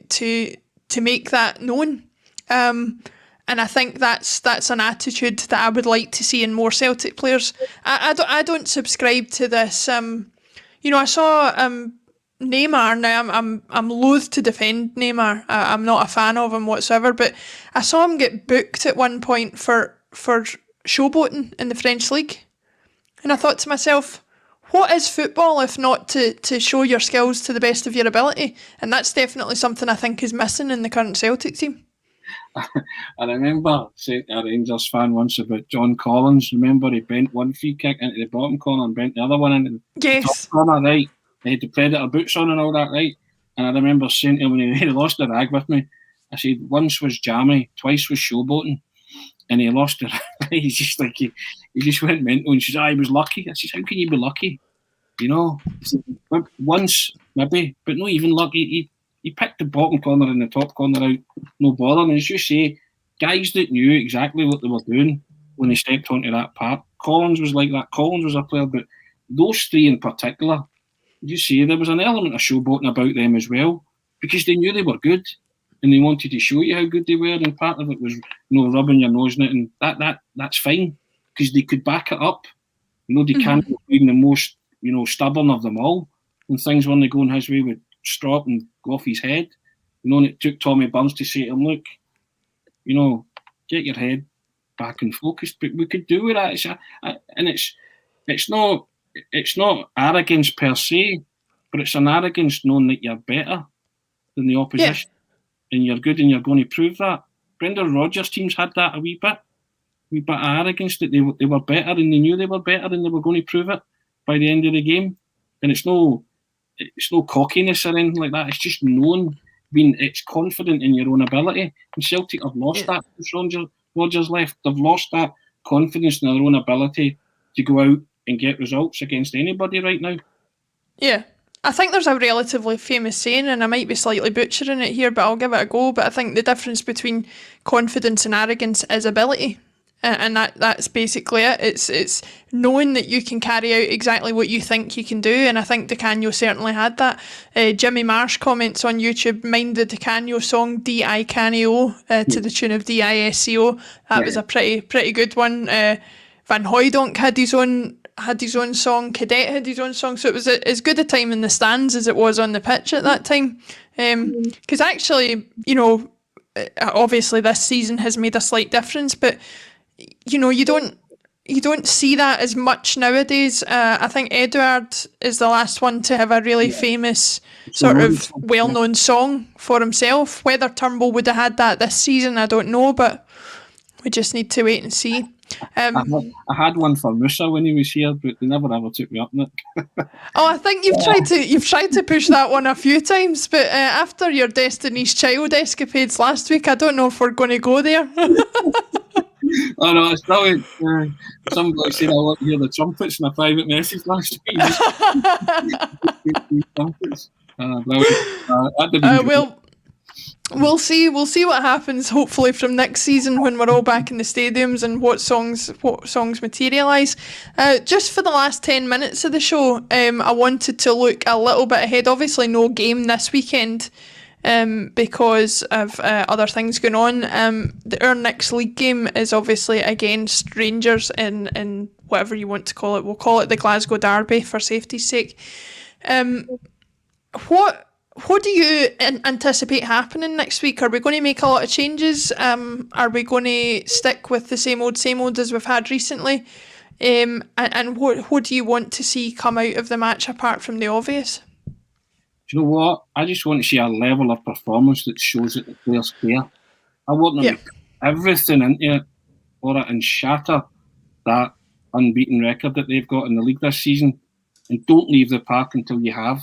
make that known. And I think that's an attitude that I would like to see in more Celtic players. I don't subscribe to this. You know, I saw Neymar. Now I'm loath to defend Neymar. I'm not a fan of him whatsoever. But I saw him get booked at one point for showboating in the French league, and I thought to myself, what is football if not to show your skills to the best of your ability? And that's definitely something I think is missing in the current Celtic team. I remember saying to a Rangers fan once about John Collins. Remember, he bent one free kick into the bottom corner and bent the other one into the top corner, right? They had the Predator boots on and all that, right? And I remember saying to him when he lost the rag with me, I said, once was jammy, twice was showboating. And he lost the rag. He's just like, he just went mental and says, he was lucky. I said, how can you be lucky? You know, once maybe, but not even lucky. He picked the bottom corner and the top corner out, no bother. And as you say, guys that knew exactly what they were doing when they stepped onto that park. Collins was like that. Collins was a player, but those three in particular, you see, there was an element of showboating about them as well, because they knew they were good and they wanted to show you how good they were. And part of it was, you know, rubbing your nose in it, and that's fine because they could back it up. You know, they can't be the most, you know, stubborn of them all. When things weren't going his way, would strop and go off his head. You know, and it took Tommy Burns to say to him, look, you know, get your head back and focused. But we could do with that. It's not arrogance per se, but it's an arrogance knowing that you're better than the opposition, and you're good, and you're going to prove that. Brendan Rodgers' teams had that a wee bit of arrogance that they were better, and they knew they were better, and they were going to prove it by the end of the game. And it's no cockiness or anything like that. It's just knowing, it's confident in your own ability. And Celtic have lost that since Rodgers left. They've lost that confidence in their own ability to go out and get results against anybody right now. Yeah. I think there's a relatively famous saying, and I might be slightly butchering it here, but I'll give it a go. But I think the difference between confidence and arrogance is ability. and that's basically it. It's knowing that you can carry out exactly what you think you can do, and I think Di Canio certainly had that. Jimmy Marsh comments on YouTube, mind the Di Canio song D.I. Canio to the tune of D.I.S.C.O. That was a pretty good one. Van Hooijdonk had his own song, Cadet had his own song, so it was as good a time in the stands as it was on the pitch at that time. Because actually, you know, obviously this season has made a slight difference, but you know, you don't see that as much nowadays. I think Eduard is the last one to have a really famous sort of well-known song for himself. Whether Turnbull would have had that this season, I don't know, but we just need to wait and see. I had one for Musa when he was here, but they never ever took me up on it. Oh, I think you've tried to push that one a few times, but after your Destiny's Child escapades last week, I don't know if we're going to go there. Oh no, it's brilliant. Somebody said I want to hear the trumpets in a private message last week. We'll see what happens, hopefully, from next season when we're all back in the stadiums and what songs materialise. Just for the last 10 minutes of the show, I wanted to look a little bit ahead. Obviously no game this weekend because of other things going on. Our next league game is obviously against Rangers in whatever you want to call it. We'll call it the Glasgow Derby for safety's sake. What do you anticipate happening next week? Are we going to make a lot of changes? Are we going to stick with the same old as we've had recently? And what do you want to see come out of the match apart from the obvious? Do you know what? I just want to see a level of performance that shows that the players care. I want them to put everything into it for it and shatter that unbeaten record that they've got in the league this season, and don't leave the park until you have.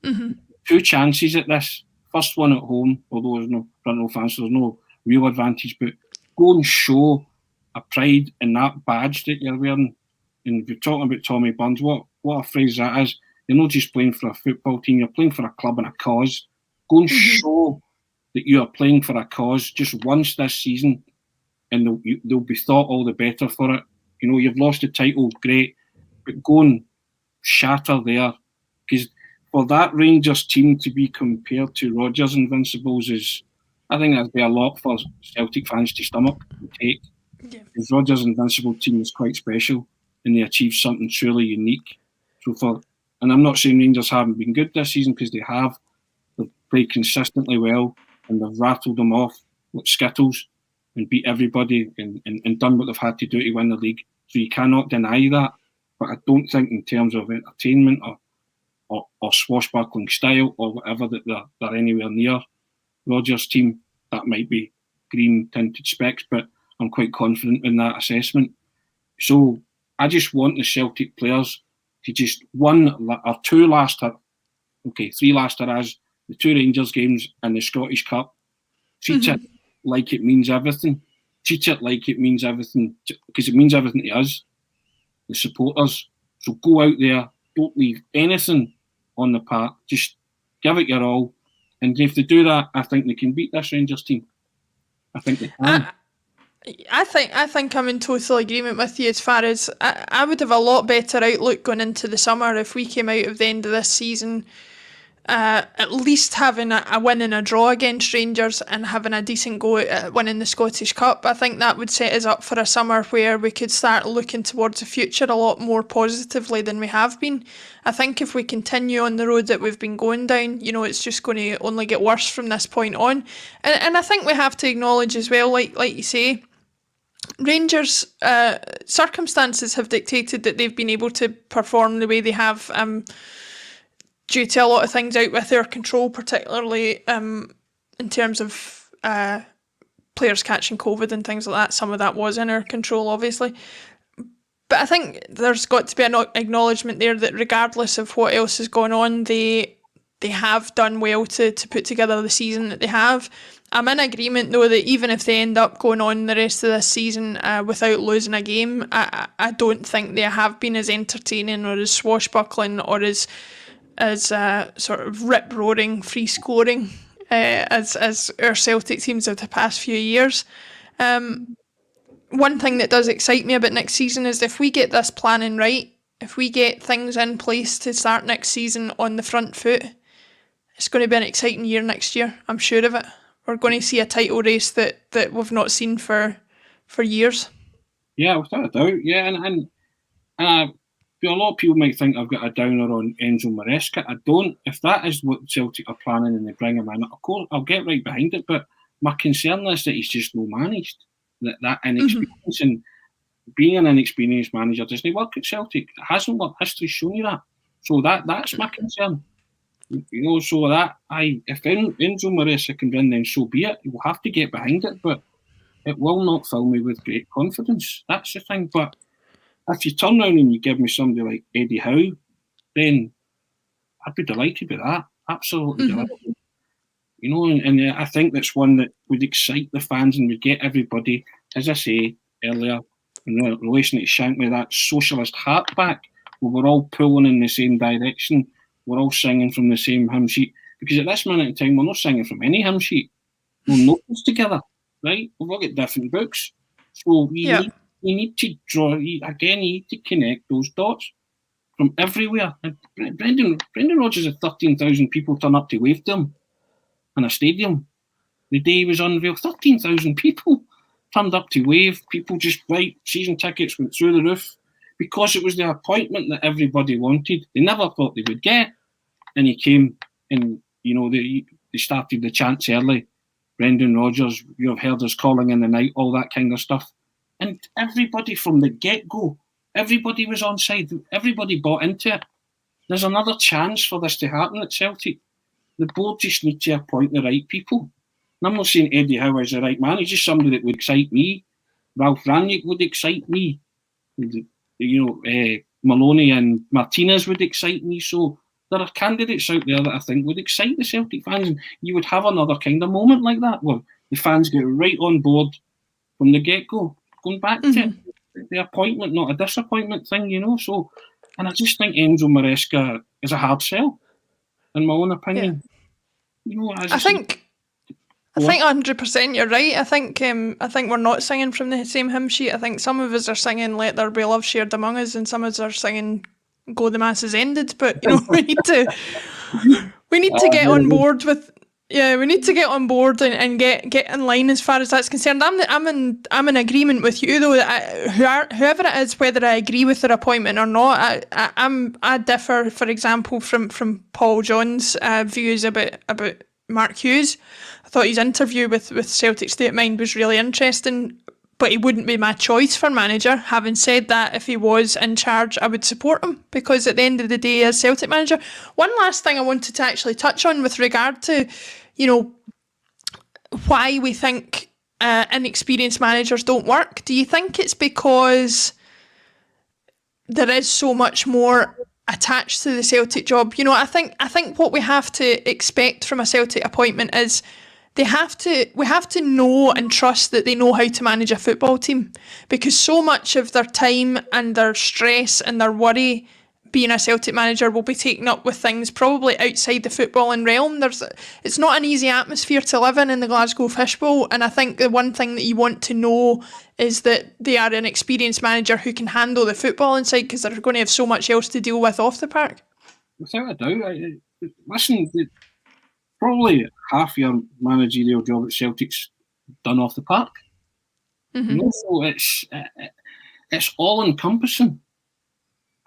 Mm-hmm. 2 chances at this. First one at home, although there's no front row fans, so there's no real advantage, but go and show a pride in that badge that you're wearing. And if you're talking about Tommy Burns, what a phrase that is. You're not just playing for a football team, you're playing for a club and a cause. Go and show that you are playing for a cause just once this season, and they'll be thought all the better for it. You know, you've lost the title, great, but go and shatter there. Because for that Rangers team to be compared to Rodgers' Invincibles I think that'd be a lot for Celtic fans to stomach and take. Yeah. Because Rodgers' Invincible team is quite special and they achieved something truly unique. And I'm not saying Rangers haven't been good this season, because they have. They've played consistently well and they've rattled them off like Skittles and beat everybody and done what they've had to do to win the league. So you cannot deny that. But I don't think in terms of entertainment or swashbuckling style or whatever that they're anywhere near Rodgers' team. That might be green tinted specs, but I'm quite confident in that assessment. So I just want the Celtic players to just 1 or 2 3 last hurrahs, the 2 Rangers games and the Scottish Cup. Treat it like it means everything. Treat it like it means everything, because it means everything to us, the supporters. So go out there, don't leave anything on the park, just give it your all. And if they do that, I think they can beat this Rangers team. I think they can. I think I'm in total agreement with you as far as I would have a lot better outlook going into the summer if we came out of the end of this season at least having a win and a draw against Rangers and having a decent go at winning the Scottish Cup. I think that would set us up for a summer where we could start looking towards the future a lot more positively than we have been. I think if we continue on the road that we've been going down, you know, it's just going to only get worse from this point on. And I think we have to acknowledge as well, like you say, Rangers' circumstances have dictated that they've been able to perform the way they have due to a lot of things out with their control, particularly in terms of players catching COVID and things like that. Some of that was in our control, obviously. But I think there's got to be an acknowledgement there that regardless of what else is going on, they have done well to put together the season that they have. I'm in agreement, though, that even if they end up going on the rest of this season without losing a game, I don't think they have been as entertaining or as swashbuckling or as sort of rip-roaring, free-scoring as our Celtic teams of the past few years. one thing that does excite me about next season is if we get this planning right, if we get things in place to start next season on the front foot, it's going to be an exciting year next year. I'm sure of it. We're going to see a title race that we've not seen for years. Yeah, without a doubt. Yeah, and a lot of people might think I've got a downer on Enzo Maresca. I don't. If that is what Celtic are planning and they bring him in, of course I'll get right behind it. But my concern is that he's just no managed. That inexperience and being an inexperienced manager doesn't work at Celtic. It hasn't worked. History's shown you that. So that's my concern. So that if Enzo Maresca can win, then so be it. We'll have to get behind it, but it will not fill me with great confidence. That's the thing. But if you turn around and you give me somebody like Eddie Howe, then I'd be delighted with that. Absolutely delighted. And I think that's one that would excite the fans and would get everybody, as I say earlier, in relation to Shankly, that socialist heart back, where we're all pulling in the same direction, we're all singing from the same hymn sheet. Because at this minute in time, we're not singing from any hymn sheet. We're notes together, right? We've all got different books. So you need to draw, again, you need to connect those dots from everywhere. And Brendan Rodgers had 13,000 people turn up to wave to him in a stadium. The day he was unveiled, 13,000 people turned up to wave. People just, season tickets went through the roof because it was the appointment that everybody wanted. They never thought they would get. And he came and, they started the chants early. Brendan Rodgers, you've heard us calling in the night, all that kind of stuff. And everybody from the get-go, everybody was on side. Everybody bought into it. There's another chance for this to happen at Celtic. The board just need to appoint the right people. And I'm not saying Eddie Howe is the right man. He's just somebody that would excite me. Ralph Rangnick would excite me. Maloney and Martinez would excite me. So there are candidates out there that I think would excite the Celtic fans. And you would have another kind of moment like that where the fans get right on board from the get-go. Going back to the appointment, not a disappointment thing, So, and I just think Enzo Maresca is a hard sell, in my own opinion. Yeah. I think 100% you're right. I think we're not singing from the same hymn sheet. I think some of us are singing "Let There Be Love Shared Among Us," and some of us are singing "Go the Mass Has Ended." But we need to get on board with. Yeah, we need to get on board and get in line as far as that's concerned. I'm in agreement with you though. That whoever it is, whether I agree with their appointment or not, I differ. For example, from Paul John's views about Mark Hughes. I thought his interview with Celtic State of Mind was really interesting, but he wouldn't be my choice for manager. Having said that, if he was in charge, I would support him because at the end of the day, as Celtic manager. One last thing I wanted to actually touch on with regard to, why we think inexperienced managers don't work. Do you think it's because there is so much more attached to the Celtic job? I think what we have to expect from a Celtic appointment is we have to know and trust that they know how to manage a football team, because so much of their time and their stress and their worry being a Celtic manager will be taken up with things probably outside the footballing realm. It's not an easy atmosphere to live in the Glasgow Fishbowl, and I think the one thing that you want to know is that they are an experienced manager who can handle the football inside, because they're going to have so much else to deal with off the park. Without a doubt. Listen, probably half your managerial job at Celtic's done off the park. So it's all encompassing.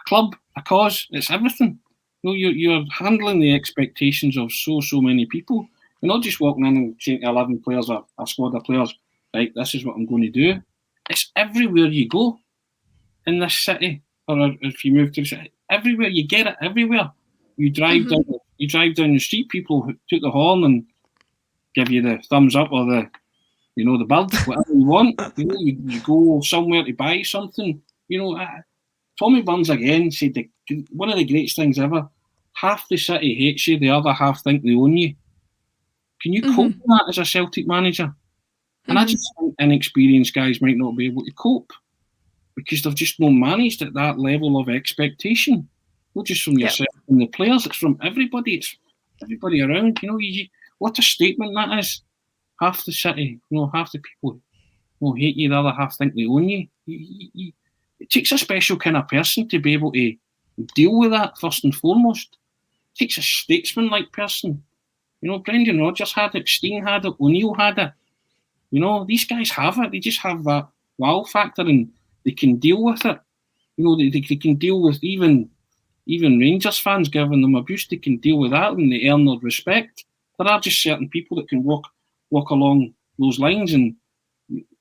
A club, a cause, it's everything. You're handling the expectations of so many people. You're not just walking in and saying to 11 players or a squad of players, right, this is what I'm going to do. It's everywhere you go in this city, or if you move to the city, everywhere you get it, everywhere. You drive down the street, people who took the horn and give you the thumbs up or the bird, whatever you want. You go somewhere to buy something. Tommy Burns again said one of the greatest things ever. Half the city hates you, the other half think they own you. Can you cope with that as a Celtic manager? And I just think inexperienced guys might not be able to cope because they've just not managed at that level of expectation. Not just from yourself and the players, it's from everybody. It's everybody around. What a statement that is. Half the city, half the people hate you, the other half think they own you. It takes a special kind of person to be able to deal with that, first and foremost. It takes a statesman-like person. Brendan Rodgers had it, Steen had it, O'Neill had it. These guys have it. They just have that wow factor, and they can deal with it. They can deal with even Rangers fans giving them abuse. They can deal with that, and they earn their respect. There are just certain people that can walk along those lines, and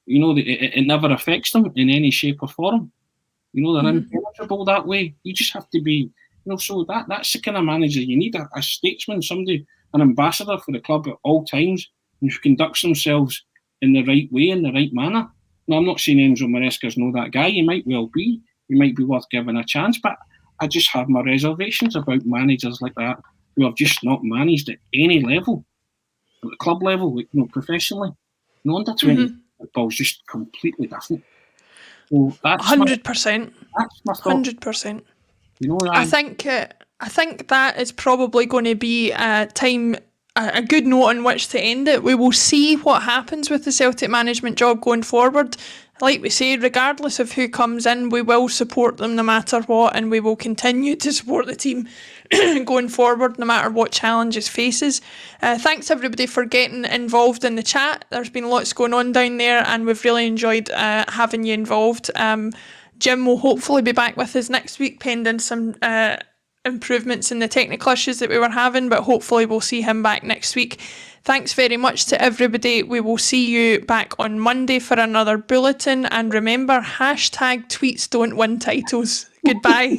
it never affects them in any shape or form. They're impenetrable that way. You just have to be, so that's the kind of manager you need, a statesman, somebody, an ambassador for the club at all times, and who conducts themselves in the right way, in the right manner. Now, I'm not saying Enzo Maresca's not that guy. He might well be. He might be worth giving a chance, but I just have my reservations about managers like that who have just not managed at any level, at the club level, professionally. Under 20 football's just completely different. So that's 100%. That's my thought. 100%. I think that is probably going to be a good note on which to end it. We will see what happens with the Celtic management job going forward. Like we say, regardless of who comes in, we will support them no matter what, and we will continue to support the team going forward no matter what challenges faces. Thanks everybody for getting involved in the chat. There's been lots going on down there, and we've really enjoyed having you involved. Jim will hopefully be back with us next week, pending some improvements in the technical issues that we were having, but hopefully we'll see him back next week. Thanks very much to everybody. We will see you back on Monday for another bulletin, and remember, #tweets don't win titles. Goodbye.